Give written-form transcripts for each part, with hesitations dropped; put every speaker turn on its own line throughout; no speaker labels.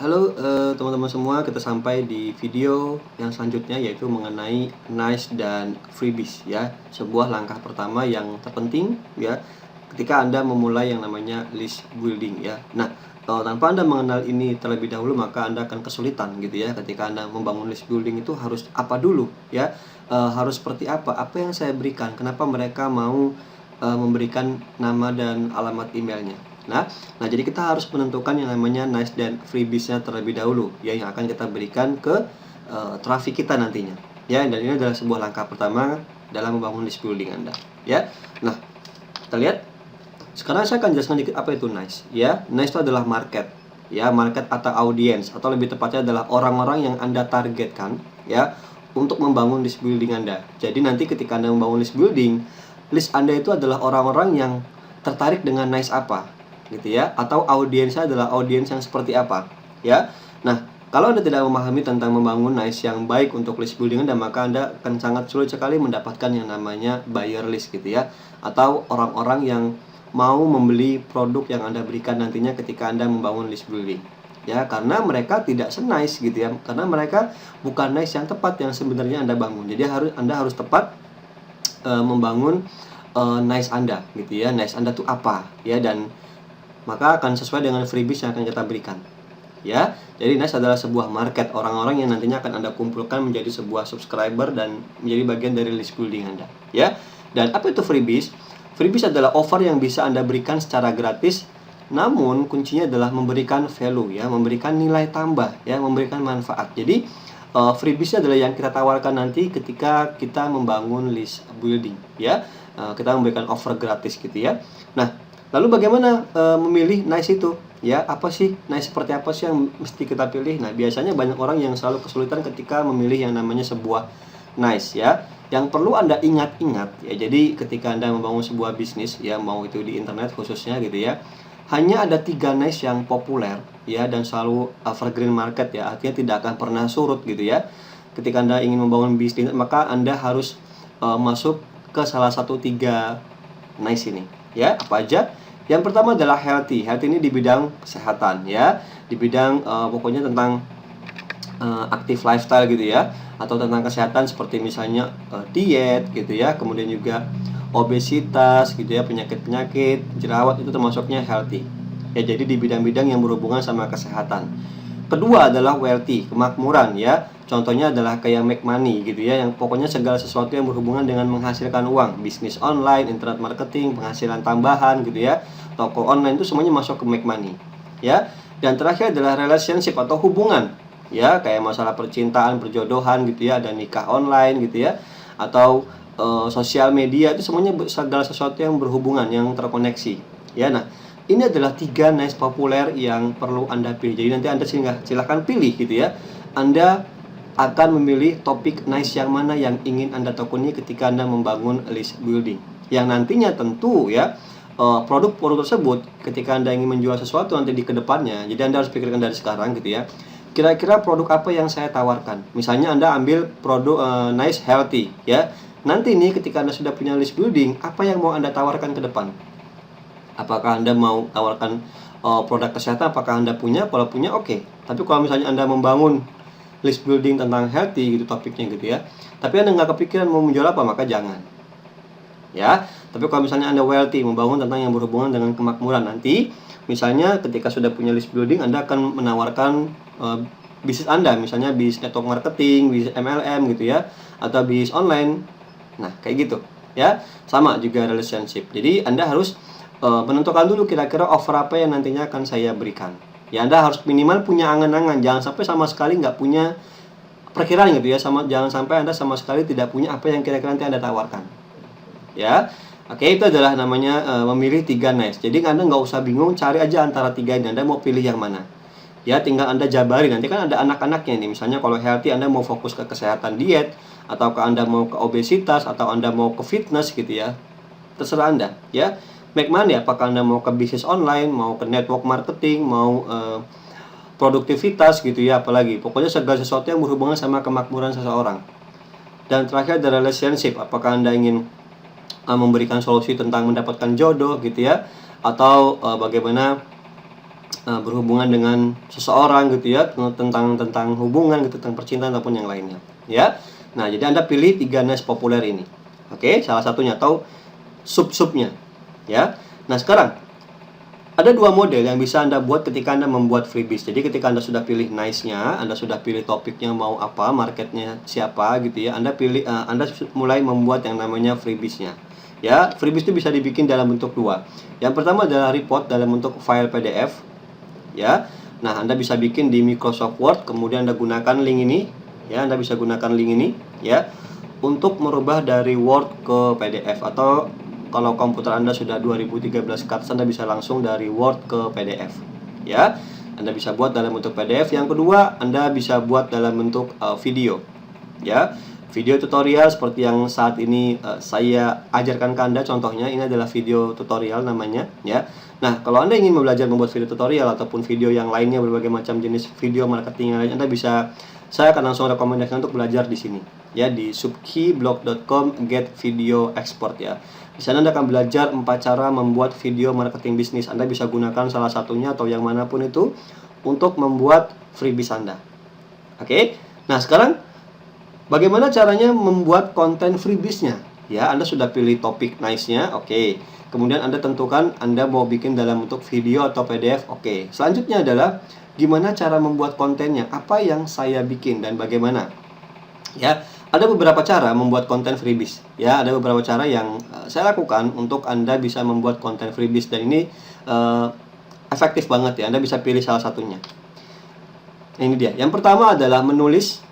Halo teman-teman semua, kita sampai di video yang selanjutnya yaitu mengenai nice dan freebies ya. Sebuah langkah pertama yang terpenting ya ketika Anda memulai yang namanya list building ya. Nah, tanpa Anda mengenal ini terlebih dahulu maka Anda akan kesulitan gitu ya ketika Anda membangun list building itu harus apa dulu ya. Harus seperti apa? Apa yang saya berikan? Kenapa mereka mau memberikan nama dan alamat emailnya? Nah, jadi kita harus menentukan yang namanya nice dan freebies-nya terlebih dahulu ya, yang akan kita berikan ke traffic kita nantinya. Ya, dan ini adalah sebuah langkah pertama dalam membangun list building Anda, ya. Nah, kita lihat. Sekarang saya akan jelaskan dikit apa itu nice, ya. Nice itu adalah market, ya, market atau audience atau lebih tepatnya adalah orang-orang yang Anda targetkan, ya, untuk membangun list building Anda. Jadi nanti ketika Anda membangun list building, list Anda itu adalah orang-orang yang tertarik dengan nice apa gitu ya, atau audiensnya adalah audiens yang seperti apa ya. Nah, kalau Anda tidak memahami tentang membangun nice yang baik untuk list building Anda, maka Anda akan sangat sulit sekali mendapatkan yang namanya buyer list gitu ya, atau orang-orang yang mau membeli produk yang Anda berikan nantinya ketika Anda membangun list building ya, karena mereka tidak senice gitu ya, karena mereka bukan nice yang tepat yang sebenarnya Anda bangun. Jadi Anda harus tepat membangun nice Anda gitu ya. Nice Anda tuh apa ya, dan maka akan sesuai dengan freebies yang akan kita berikan ya. Jadi nice adalah sebuah market, orang-orang yang nantinya akan Anda kumpulkan menjadi sebuah subscriber dan menjadi bagian dari list building Anda ya. Dan apa itu freebies? Freebies adalah offer yang bisa Anda berikan secara gratis, namun kuncinya adalah memberikan value ya, memberikan nilai tambah ya, memberikan manfaat. Jadi freebies adalah yang kita tawarkan nanti ketika kita membangun list building ya. Kita memberikan offer gratis gitu ya. Nah, lalu bagaimana memilih nice itu? Ya, apa sih nice, seperti apa sih yang mesti kita pilih? Nah, biasanya banyak orang yang selalu kesulitan ketika memilih yang namanya sebuah nice ya. Yang perlu Anda ingat-ingat ya. Jadi ketika Anda membangun sebuah bisnis ya, mau itu di internet khususnya gitu ya, hanya ada 3 nice yang populer ya dan selalu evergreen market ya. Artinya tidak akan pernah surut gitu ya. Ketika Anda ingin membangun bisnis, maka Anda harus masuk ke salah satu 3 nice ini. Ya, apa aja? Yang pertama adalah healthy. Healthy ini di bidang kesehatan ya, di bidang pokoknya tentang active lifestyle gitu ya, atau tentang kesehatan seperti misalnya diet gitu ya, kemudian juga obesitas gitu ya, penyakit-penyakit, jerawat, itu termasuknya healthy. Ya, jadi di bidang-bidang yang berhubungan sama kesehatan. Kedua adalah wealthy, kemakmuran ya. Contohnya adalah kayak make money gitu ya, yang pokoknya segala sesuatu yang berhubungan dengan menghasilkan uang, bisnis online, internet marketing, penghasilan tambahan gitu ya, toko online, itu semuanya masuk ke make money ya. Dan terakhir adalah relationship atau hubungan ya, kayak masalah percintaan, perjodohan gitu ya, ada nikah online gitu ya, atau sosial media, itu semuanya segala sesuatu yang berhubungan, yang terkoneksi ya. Nah, ini adalah 3 nice populer yang perlu Anda pilih. Jadi nanti Anda silahkan pilih gitu ya. Anda akan memilih topik nice yang mana yang ingin Anda tekuni ketika Anda membangun list building. Yang nantinya tentu ya, produk-produk tersebut ketika Anda ingin menjual sesuatu nanti di kedepannya, jadi Anda harus pikirkan dari sekarang gitu ya. Kira-kira produk apa yang saya tawarkan? Misalnya Anda ambil produk nice healthy ya. Nanti nih ketika Anda sudah punya list building, apa yang mau Anda tawarkan ke depan? Apakah Anda mau tawarkan produk kesehatan? Apakah Anda punya? Kalau punya, oke. Tapi kalau misalnya Anda membangun list building tentang healthy gitu topiknya gitu ya, tapi Anda nggak kepikiran mau menjual apa, maka jangan ya. Tapi kalau misalnya Anda wealthy, membangun tentang yang berhubungan dengan kemakmuran, nanti misalnya ketika sudah punya list building, Anda akan menawarkan bisnis Anda, misalnya bisnis network marketing, bisnis MLM gitu ya, atau bisnis online. Nah, kayak gitu ya. Sama juga relationship. Jadi Anda harus menentukan dulu kira-kira offer apa yang nantinya akan saya berikan. Ya, Anda harus minimal punya angan-angan. Jangan sampai sama sekali nggak punya perkiraan gitu ya. Jangan sampai Anda sama sekali tidak punya apa yang kira-kira nanti Anda tawarkan. Ya, oke, itu adalah namanya memilih 3 nice. Jadi Anda nggak usah bingung, cari aja antara 3 ini. Anda mau pilih yang mana? Ya, tinggal Anda jabari. Nanti kan ada anak-anaknya nih. Misalnya kalau healthy Anda mau fokus ke kesehatan diet, ataukah Anda mau ke obesitas, atau Anda mau ke fitness gitu ya. Terserah Anda ya. Make money, apakah Anda mau ke bisnis online, mau ke network marketing, mau produktivitas gitu ya, apalagi. Pokoknya segala sesuatu yang berhubungan sama kemakmuran seseorang. Dan terakhir ada relationship, apakah Anda ingin memberikan solusi tentang mendapatkan jodoh gitu ya, atau bagaimana berhubungan dengan seseorang gitu ya, tentang hubungan gitu, tentang percintaan ataupun yang lainnya ya. Nah, jadi Anda pilih 3 niche populer ini. Oke, salah satunya atau sub-subnya ya. Nah, sekarang ada 2 model yang bisa Anda buat ketika Anda membuat freebies. Jadi ketika Anda sudah pilih niche-nya, Anda sudah pilih topiknya mau apa, marketnya siapa gitu ya, Anda mulai membuat yang namanya freebies-nya. Ya, freebies itu bisa dibikin dalam bentuk 2. Yang pertama adalah report dalam bentuk file PDF. Ya. Nah, Anda bisa bikin di Microsoft Word, kemudian Anda gunakan link ini, ya, Anda bisa gunakan link ini, ya, untuk merubah dari Word ke PDF, atau kalau komputer Anda sudah 2013 ke atas, Anda bisa langsung dari Word ke PDF, ya. Anda bisa buat dalam bentuk PDF. Yang kedua, Anda bisa buat dalam bentuk video, ya. Video tutorial seperti yang saat ini saya ajarkan ke Anda. Contohnya ini adalah video tutorial namanya, ya. Nah, kalau Anda ingin belajar membuat video tutorial ataupun video yang lainnya, berbagai macam jenis video marketing yang lain, saya akan langsung rekomendasikan untuk belajar di sini, ya, di subkiblog.com get video export, ya. Di sana Anda akan belajar 4 cara membuat video marketing bisnis. Anda bisa gunakan salah satunya atau yang manapun itu untuk membuat freebies Anda. Oke. Nah, sekarang bagaimana caranya membuat konten freebiesnya? Ya, Anda sudah pilih topik nice-nya, oke. Kemudian Anda tentukan Anda mau bikin dalam bentuk video atau PDF, oke. Selanjutnya adalah gimana cara membuat kontennya, apa yang saya bikin dan bagaimana. Ya, ada beberapa cara membuat konten freebies. Ya, ada beberapa cara yang saya lakukan untuk Anda bisa membuat konten freebies, dan ini efektif banget ya. Anda bisa pilih salah satunya. Ini dia. Yang pertama adalah menulis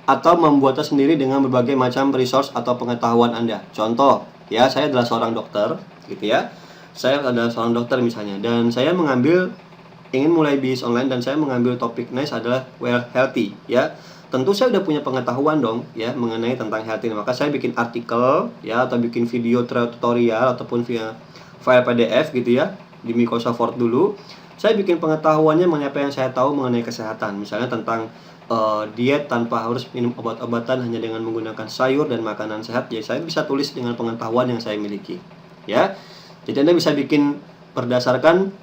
atau membuatnya sendiri dengan berbagai macam resource atau pengetahuan Anda. Contoh, ya, saya adalah seorang dokter, gitu ya. Saya adalah seorang dokter misalnya, dan saya ingin mulai bisnis online, dan saya mengambil topik nice adalah well healthy, ya. Tentu saya udah punya pengetahuan dong, ya, mengenai tentang healthy. Maka saya bikin artikel, ya, atau bikin video tutorial ataupun via file PDF gitu ya, di Microsoft Word dulu. Saya bikin pengetahuannya mengenai apa yang saya tahu mengenai kesehatan, misalnya tentang diet tanpa harus minum obat-obatan, hanya dengan menggunakan sayur dan makanan sehat. Jadi saya bisa tulis dengan pengetahuan yang saya miliki, ya. Jadi Anda bisa bikin berdasarkan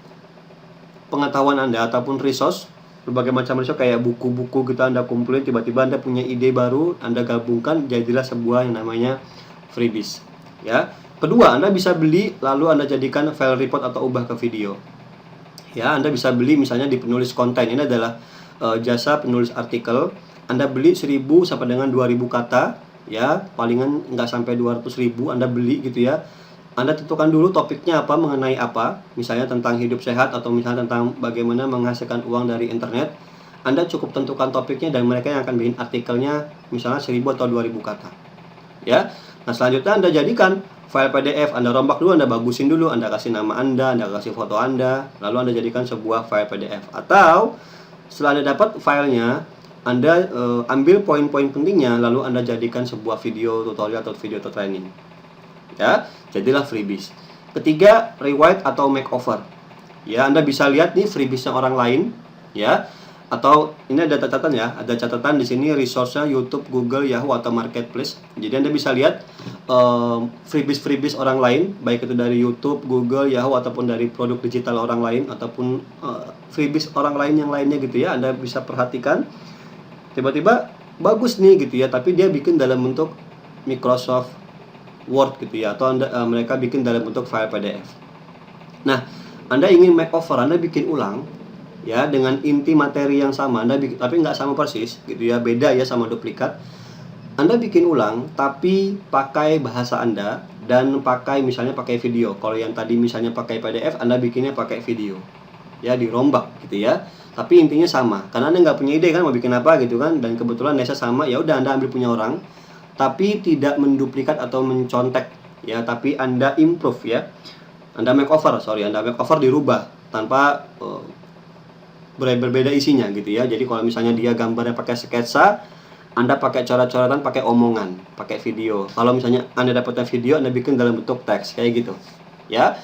pengetahuan Anda ataupun resource, berbagai macam resource kayak buku-buku gitu Anda kumpulin, tiba-tiba Anda punya ide baru, Anda gabungkan, jadilah sebuah yang namanya freebies, ya. Kedua, Anda bisa beli lalu Anda jadikan file report atau ubah ke video. Ya, Anda bisa beli misalnya di penulis konten. Ini adalah jasa penulis artikel. Anda beli 1000 sampai dengan 2000 kata, ya, palingan nggak sampai 200.000 Anda beli gitu ya. Anda tentukan dulu topiknya apa, mengenai apa, misalnya tentang hidup sehat atau misalnya tentang bagaimana menghasilkan uang dari internet. Anda cukup tentukan topiknya, dan mereka yang akan bikin artikelnya misalnya 1000 atau 2000 kata, ya. Nah, selanjutnya Anda jadikan file PDF, Anda rombak dulu, Anda bagusin dulu, Anda kasih nama Anda kasih foto Anda, lalu Anda jadikan sebuah file PDF. Atau setelah Anda dapat filenya, Anda ambil poin-poin pentingnya, lalu Anda jadikan sebuah video tutorial atau video training, ya. Jadilah freebies. Ketiga, rewrite atau makeover. Ya, Anda bisa lihat nih freebiesnya orang lain, ya. Atau ini ada catatan ya, ada catatan di sini resource-nya YouTube, Google, Yahoo atau Marketplace. Jadi Anda bisa lihat freebies orang lain, baik itu dari YouTube, Google, Yahoo ataupun dari produk digital orang lain, ataupun freebies orang lain yang lainnya gitu ya. Anda bisa perhatikan, tiba-tiba bagus nih gitu ya, tapi dia bikin dalam bentuk Microsoft Word gitu ya, atau mereka bikin dalam bentuk file PDF. Nah, Anda ingin makeover, Anda bikin ulang, ya, dengan inti materi yang sama, tapi nggak sama persis gitu ya, beda ya sama duplikat. Anda bikin ulang tapi pakai bahasa Anda, dan misalnya pakai video. Kalau yang tadi misalnya pakai PDF, Anda bikinnya pakai video, ya, dirombak gitu ya. Tapi intinya sama, karena Anda nggak punya ide kan mau bikin apa gitu kan, dan kebetulan niche sama, ya udah Anda ambil punya orang, tapi tidak menduplikat atau mencontek, ya, tapi Anda improve, ya. Anda makeover dirubah tanpa berbeda isinya gitu ya. Jadi kalau misalnya dia gambarnya pakai sketsa, Anda pakai coret-coretan, pakai omongan, pakai video. Kalau misalnya Anda dapatnya video, Anda bikin dalam bentuk teks kayak gitu, ya.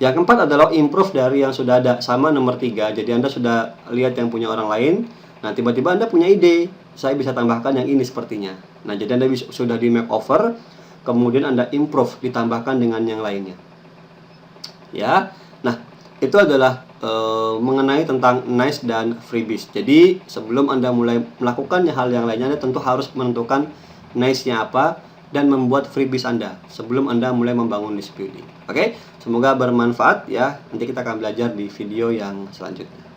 Yang keempat adalah improve dari yang sudah ada, sama nomor 3. Jadi Anda sudah lihat yang punya orang lain, nah tiba-tiba Anda punya ide, saya bisa tambahkan yang ini sepertinya. Nah, jadi Anda sudah di makeover, kemudian Anda improve, ditambahkan dengan yang lainnya, ya. Nah, itu adalah mengenai tentang nice dan freebies. Jadi sebelum Anda mulai melakukan hal yang lainnya, Anda tentu harus menentukan nice-nya apa dan membuat freebies Anda sebelum Anda mulai membangun list building. Oke, semoga bermanfaat ya. Nanti kita akan belajar di video yang selanjutnya.